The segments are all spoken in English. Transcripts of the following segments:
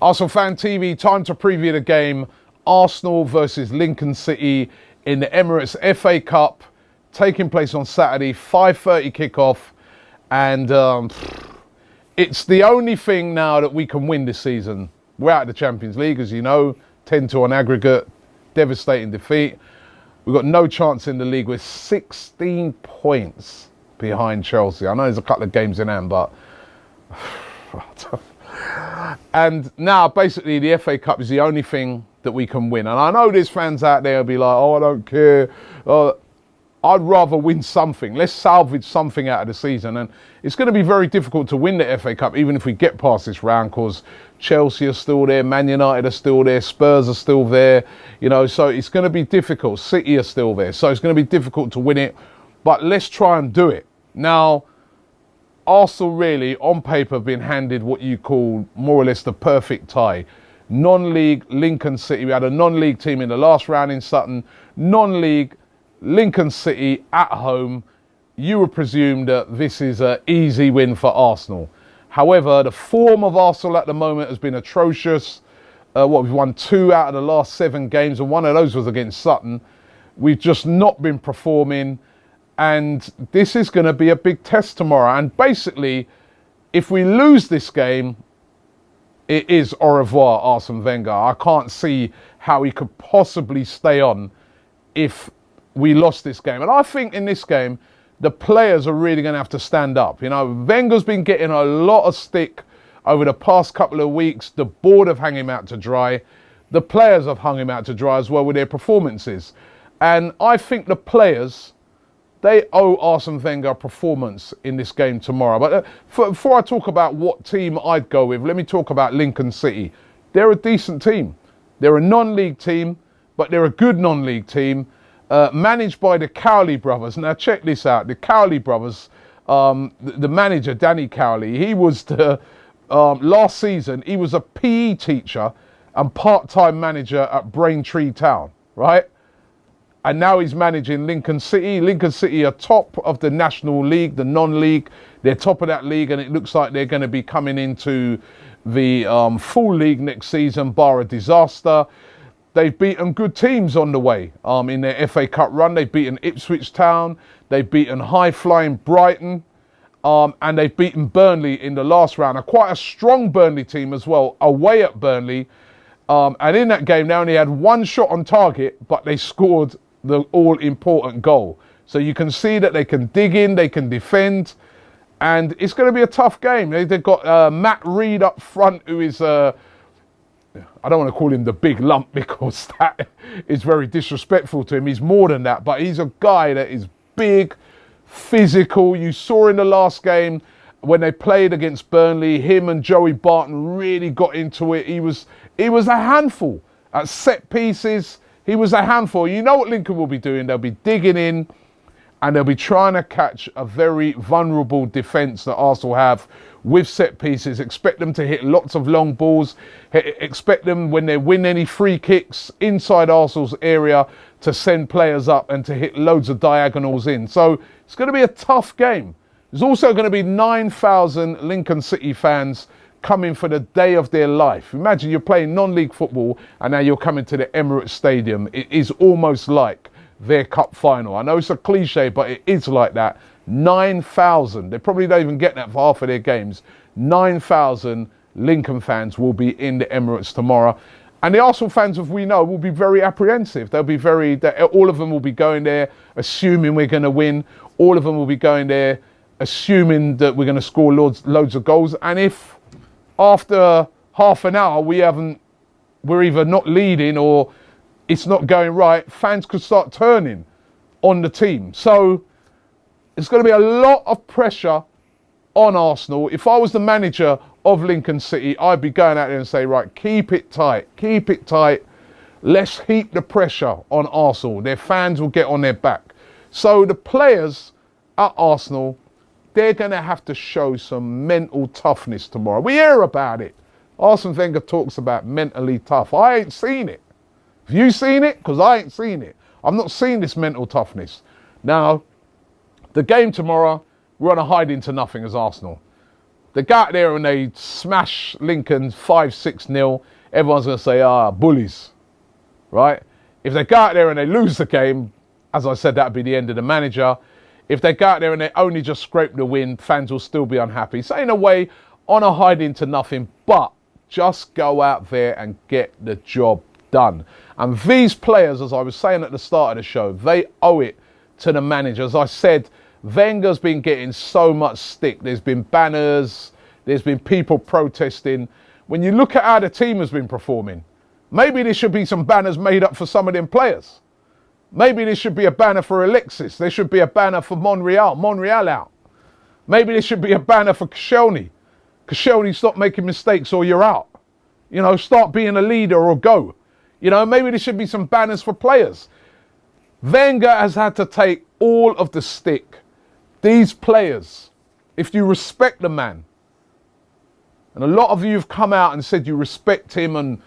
ArsenalFanTV, time to preview the game. Arsenal versus Lincoln City in the Emirates FA Cup, taking place on Saturday, 5:30 kickoff. And it's the only thing now that we can win this season. We're out of the Champions League, as you know, 10-2 on aggregate, devastating defeat. We've got no chance in the league. We're 16 points behind Chelsea. I know there's a couple of games in hand, but... And now, basically, the FA Cup is the only thing that we can win. And I know there's fans out there who'll be like, oh, I don't care. I'd rather win something. Let's salvage something out of the season. And it's going to be very difficult to win the FA Cup, even if we get past this round, because Chelsea are still there, Man United are still there, Spurs are still there. You know, so it's going to be difficult. City are still there. So it's going to be difficult to win it. But let's try and do it. Now, Arsenal really, on paper, have been handed what you call more or less the perfect tie. Non-league Lincoln City. We had a non-league team in the last round in Sutton. Non-league Lincoln City at home. You would presume that this is an easy win for Arsenal. However, the form of Arsenal at the moment has been atrocious. We've won 2 out of the last 7 games, and one of those was against Sutton. We've just not been performing. And this is going to be a big test tomorrow. And basically, if we lose this game, it is au revoir, Arsene Wenger. I can't see how he could possibly stay on if we lost this game. And I think in this game, the players are really going to have to stand up. You know, Wenger's been getting a lot of stick over the past couple of weeks. The board have hung him out to dry. The players have hung him out to dry as well with their performances. And I think the players... they owe Arsene Wenger a performance in this game tomorrow. But before I talk about what team I'd go with, let me talk about Lincoln City. They're a decent team. They're a non-league team, but they're a good non-league team, managed by the Cowley brothers. Now, check this out. The Cowley brothers, the manager, Danny Cowley, he was the, last season, he was a PE teacher and part-time manager at Braintree Town, right? And now he's managing Lincoln City. Lincoln City are top of the National League, the non-league. They're top of that league, and it looks like they're going to be coming into the full league next season, bar a disaster. They've beaten good teams on the way in their FA Cup run. They've beaten Ipswich Town. They've beaten high-flying Brighton. And they've beaten Burnley in the last round. Quite a strong Burnley team as well, away at Burnley. And in that game, they only had 1 shot on target, but they scored the all-important goal. So you can see that they can dig in, they can defend, and it's going to be a tough game. They've got Matt Reed up front, who is, I don't want to call him the big lump because that is very disrespectful to him. He's more than that, but he's a guy that is big, physical. You saw in the last game when they played against Burnley, him and Joey Barton really got into it. He was a handful at set pieces. He was a handful. You know what Lincoln will be doing? They'll be digging in and they'll be trying to catch a very vulnerable defence that Arsenal have with set pieces. Expect them to hit lots of long balls. Expect them, when they win any free kicks inside Arsenal's area, to send players up and to hit loads of diagonals in. So it's going to be a tough game. There's also going to be 9,000 Lincoln City fans coming for the day of their life. Imagine you're playing non-league football and now you're coming to the Emirates Stadium. It is almost like their cup final. I know it's a cliche, but it is like that. 9,000. They probably don't even get that for half of their games. 9,000 Lincoln fans will be in the Emirates tomorrow. And the Arsenal fans, as we know, will be very apprehensive. They'll be all of them will be going there assuming we're going to win. All of them will be going there assuming that we're going to score loads of goals. And if after half an hour we're either not leading or it's not going right, fans could start turning on the team. So it's going to be a lot of pressure on Arsenal. If I was the manager of Lincoln City, I'd be going out there and say, right, keep it tight. Let's heap the pressure on Arsenal. Their fans will get on their back. So the players at Arsenal, they're going to have to show some mental toughness tomorrow. We hear about it. Arsene Wenger talks about mentally tough. I ain't seen it. Have you seen it? Because I ain't seen it. I've not seen this mental toughness. Now, the game tomorrow, we're on a hide into nothing as Arsenal. They go out there and they smash Lincoln 5-6-0. Everyone's going to say, bullies, right? If they go out there and they lose the game, as I said, that would be the end of the manager. If they go out there and they only just scrape the win, fans will still be unhappy. So in a way, on a hiding to nothing, but just go out there and get the job done. And these players, as I was saying at the start of the show, they owe it to the manager. As I said, Wenger's been getting so much stick. There's been banners, there's been people protesting. When you look at how the team has been performing, maybe there should be some banners made up for some of them players. Maybe there should be a banner for Alexis. There should be a banner for Monreal out. Maybe there should be a banner for Koscielny. Koscielny, stop making mistakes or you're out. You know, start being a leader or go. You know, maybe there should be some banners for players. Wenger has had to take all of the stick. These players, if you respect the man, and a lot of you have come out and said you respect him and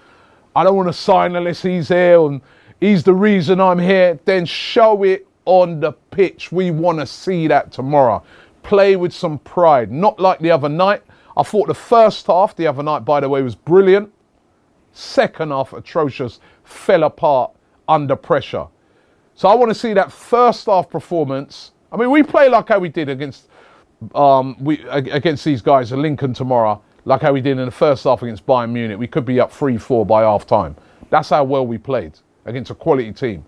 I don't want to sign unless he's here and he's the reason I'm here, then show it on the pitch. We want to see that tomorrow. Play with some pride, not like the other night. I thought the first half, the other night, by the way, was brilliant. Second half, atrocious, fell apart under pressure. So I want to see that first half performance. I mean, we play like how we did against these guys at Lincoln tomorrow, like how we did in the first half against Bayern Munich. We could be up 3-4 by half time. That's how well we played against a quality team.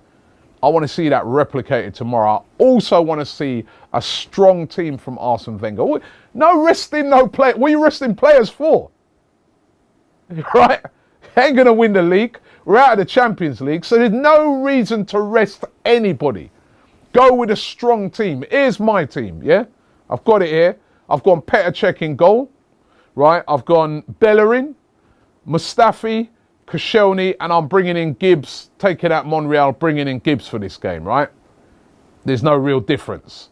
I want to see that replicated tomorrow. I also want to see a strong team from Arsene Wenger. No resting, no play. What are you resting players for? Right? Ain't going to win the league. We're out of the Champions League, so there's no reason to rest anybody. Go with a strong team. Here's my team, yeah? I've got it here. I've gone Petr Cech in goal, right? I've gone Bellerin, Mustafi, Koscielny, and I'm bringing in Gibbs, taking out Monreal, bringing in Gibbs for this game, right? There's no real difference.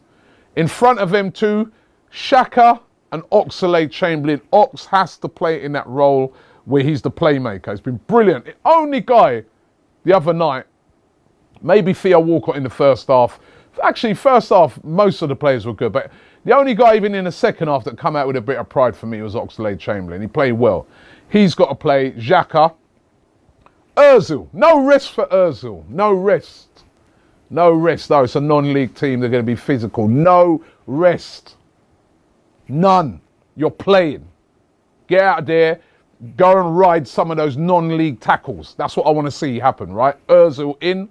In front of them two, Xhaka and Oxlade-Chamberlain. Ox has to play in that role where he's the playmaker. He's been brilliant. The only guy the other night, maybe Theo Walcott in the first half. Actually, first half, most of the players were good, but the only guy even in the second half that come out with a bit of pride for me was Oxlade-Chamberlain. He played well. He's got to play. Xhaka. Ozil. No rest for Ozil. No rest. No rest. No, it's a non-league team. They're going to be physical. No rest. None. You're playing. Get out there. Go and ride some of those non-league tackles. That's what I want to see happen, right? Ozil in.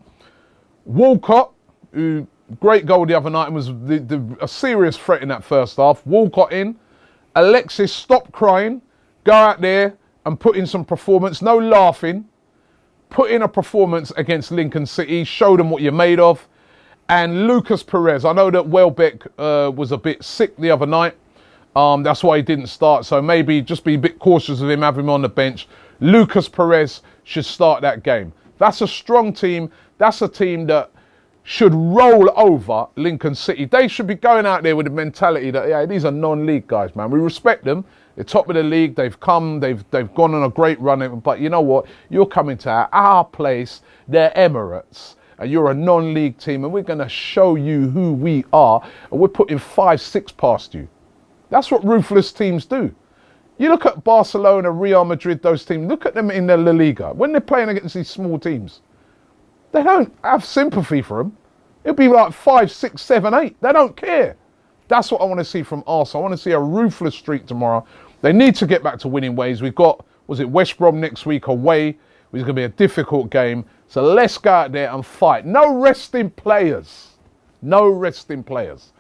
Walcott, who great goal the other night and was a serious threat in that first half. Walcott in. Alexis, stop crying. Go out there and put in some performance. No laughing. Put in a performance against Lincoln City. Show them what you're made of. And Lucas Perez. I know that Welbeck was a bit sick the other night. That's why he didn't start. So maybe just be a bit cautious of him, have him on the bench. Lucas Perez should start that game. That's a strong team. That's a team that should roll over Lincoln City. They should be going out there with the mentality that, yeah, these are non-league guys, man. We respect them. They're top of the league. They've come. They've gone on a great run. But you know what? You're coming to our place. They're Emirates. And you're a non-league team. And we're going to show you who we are. And we're putting 5-6 past you. That's what ruthless teams do. You look at Barcelona, Real Madrid, those teams. Look at them in the La Liga. When they're playing against these small teams, they don't have sympathy for them. It'll be like 5, 6, 7, 8. They don't care. That's what I want to see from Arsenal. I want to see a ruthless streak tomorrow. They need to get back to winning ways. We've got, was it West Brom next week away? It's going to be a difficult game. So let's go out there and fight. No resting players. No resting players.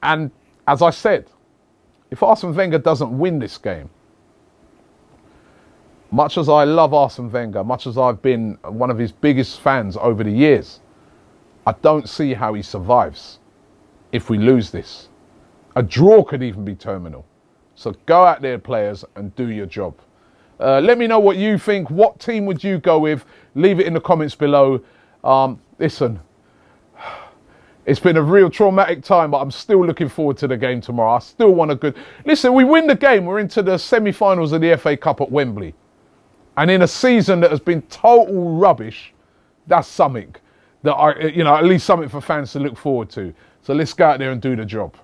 And as I said, if Arsene Wenger doesn't win this game, much as I love Arsene Wenger, much as I've been one of his biggest fans over the years, I don't see how he survives if we lose this. A draw could even be terminal. So go out there, players, and do your job. Let me know what you think. What team would you go with? Leave it in the comments below. Listen, it's been a real traumatic time, but I'm still looking forward to the game tomorrow. I still want a good... Listen, we win the game. We're into the semi-finals of the FA Cup at Wembley. And in a season that has been total rubbish, that's something that at least something for fans to look forward to. So let's go out there and do the job.